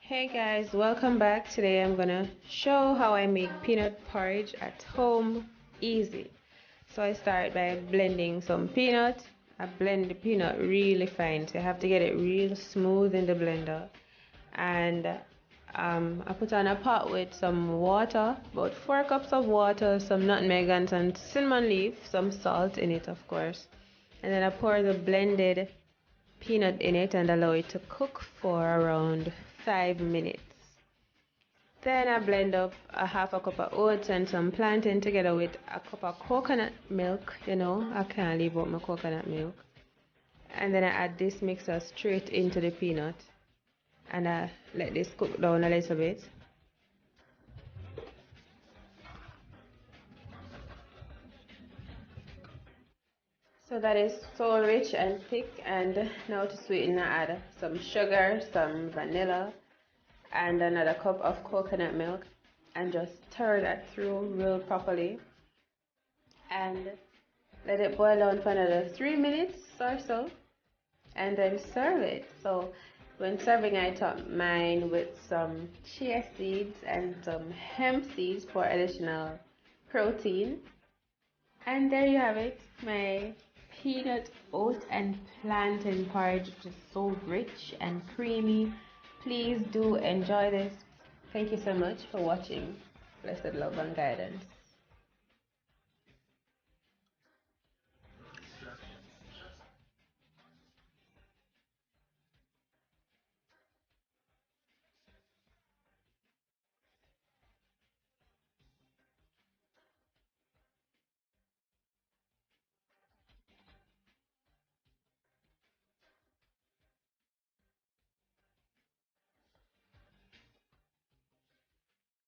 Hey guys, welcome back. Today I'm gonna show how I make peanut porridge at home easy. So I start by blending some peanut. I blend the peanut really fine, so you have to get it real smooth in the blender. And I put on a pot with some water, about 4 cups of water, some nutmeg and some cinnamon leaf, some salt in it of course. And then I pour the blended peanut in it and allow it to cook for around 5 minutes. Then I blend up a half a cup of oats and some plantain together with a cup of coconut milk. I can't leave out my coconut milk. And then I add this mixer straight into the peanut and I let this cook down a little bit. So that is so rich and thick. And now to sweeten, I add some sugar, some vanilla, and another cup of coconut milk, and just stir that through real properly and let it boil down for another 3 minutes or so, and then serve it. So when serving, I top mine with some chia seeds and some hemp seeds for additional protein. And there you have it, my peanut, oat, and plantain porridge, which is so rich and creamy. Please do enjoy this. Thank you so much for watching. Blessed love and guidance.